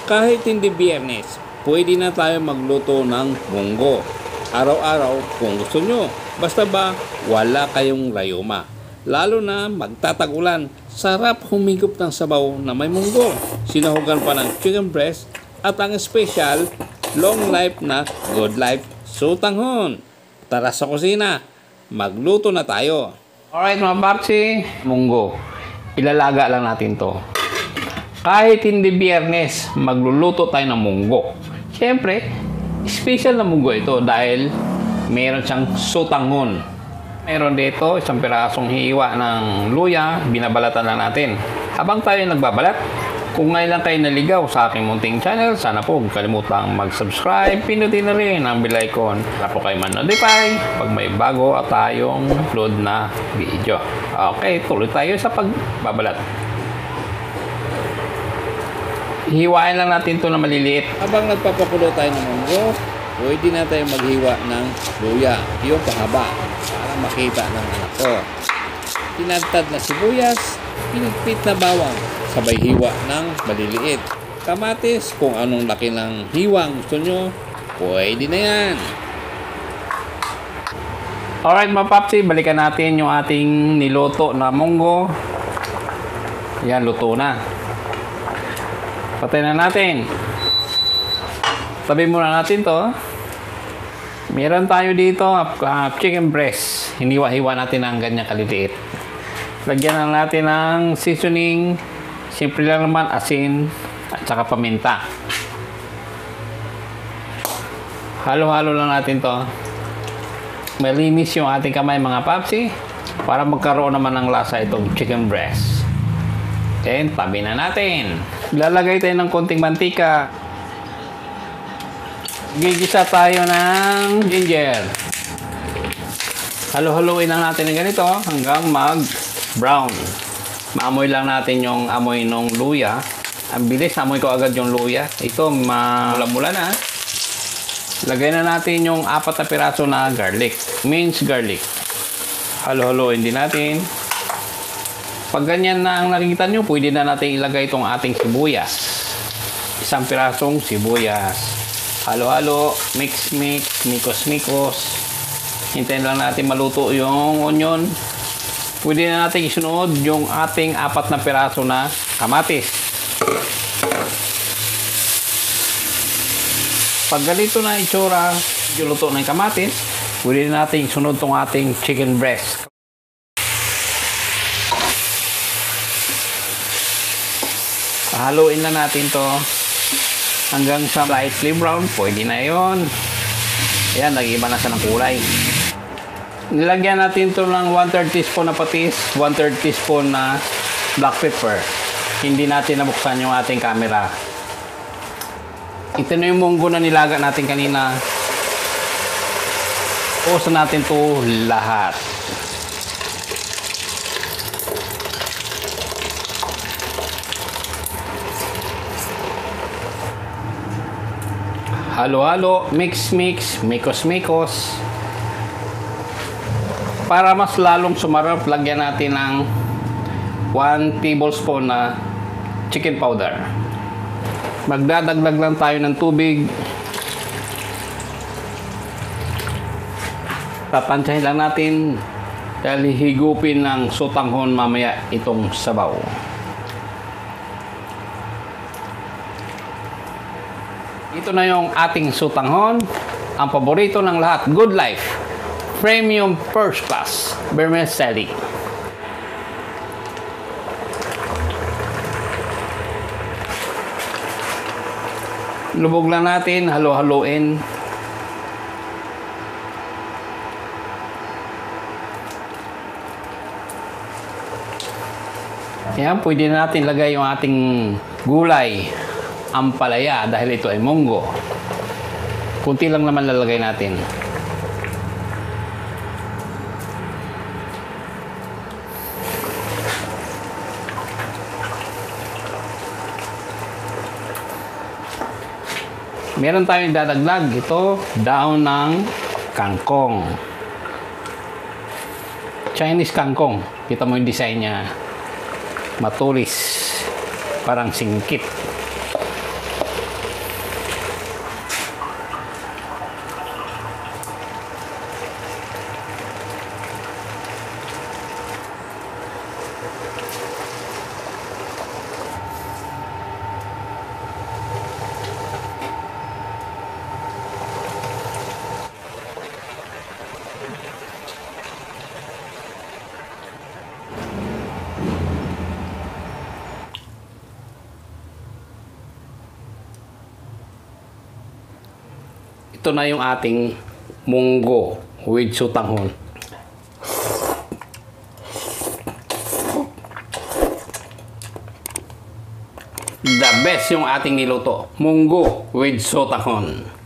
Kahit hindi Biyernes, pwede na tayo magluto ng munggo. Araw-araw kung gusto nyo. Basta ba wala kayong rayuma. Lalo na magtatag-ulan, sarap humigop ng sabaw na may munggo. Sinahugan pa ng chicken breast at ang special, long life na good life sutanghon. Tara sa kusina, magluto na tayo. Alright mga papsi, munggo. Ilalaga lang natin to. Kahit hindi Biyernes, magluluto tayo ng munggo. Siyempre, special na munggo ito dahil meron siyang sutanghon. Meron dito isang pirasong hiwa ng luya, binabalatan lang natin. Habang tayo nagbabalat, kung ngayon lang kayo naligaw sa aking munting channel, sana po huwag kalimutang mag-subscribe, pinutin na rin ang bell icon para po kayo man-notify pag may bago at tayong upload na video. Okay, tuloy tayo sa pagbabalat. Hiwain lang natin ito na maliliit. Habang nagpapakulo tayo ng munggo, pwede na tayo maghiwa ng luya, yung pahaba, para makita ng anak ko. Tinadtad na sibuyas, pinigpit na bawang, sabay hiwa ng maliliit. Kamatis, kung anong laki ng hiwa ang gusto nyo, pwede na yan. Alright mga papsi, balikan natin yung ating niluto na munggo. Yan, luto na. Patay na natin. Tabi muna natin to. Meron tayo dito chicken breast. Hiniwa-hiwa natin ang ganyan kaliliit. Lagyan na natin ng seasoning. Simple lang naman, asin at saka paminta. Halo-halo lang natin to. Malinis yung ating kamay mga papsi para magkaroon naman ng lasa itong chicken breast. Then, tabi na natin. Lalagay tayo ng konting mantika. Gigisa tayo ng ginger. Halo-haloin lang natin ng ganito hanggang mag-brown. Maamoy lang natin yung amoy ng luya. Ang bilis, amoy ko agad yung luya. Ito, mula-mula na. Lagay na natin yung 4 na piraso na garlic. Minced garlic. Halo-haloin din natin. Pag ganyan na ang nakikita nyo, pwede na natin ilagay itong ating sibuyas. 1 pirasong sibuyas. Halo-halo, mix-mix, mikos-mikos. Hintayin lang natin maluto yung onion. Pwede na natin isunod yung ating 4 na piraso na kamatis. Pag ganito na itsura, yung luto ng kamatis, pwede na natin isunod itong ating chicken breast. Haluin na natin to hanggang sa lightly brown. Pwede na yon. Ayan, nag-iba na siya ng kulay. Nilagyan natin to ng 1/3 teaspoon na patis, 1/3 teaspoon na black pepper. Hindi natin nabuksan yung ating camera. Ito na yung munggo na nilaga natin kanina. Uso natin to lahat. Halo-halo, mix-mix, mikos-mikos. Para mas lalong sumarap, lagyan natin ng 1 tablespoon na chicken powder. Magdadagdag lang tayo ng tubig. Tatansahin lang natin dahil higupin ng sutanghon mamaya itong sabaw. Ito na yung ating sutanghon, ang paborito ng lahat, Good Life Premium First Class Vermicelli. Lubog lang natin, halo-haloin. Yan, pwede na natin lagay yung ating gulay. Ampalaya dahil ito ay munggo. Kunti lang naman lalagay natin. Meron tayong dadagdag. Ito, daon ng kangkong. Chinese kangkong. Kita mo yung design niya. Matulis. Parang singkit. Ito na yung ating munggo with sotanghon. The best yung ating niluto. Munggo with sotanghon.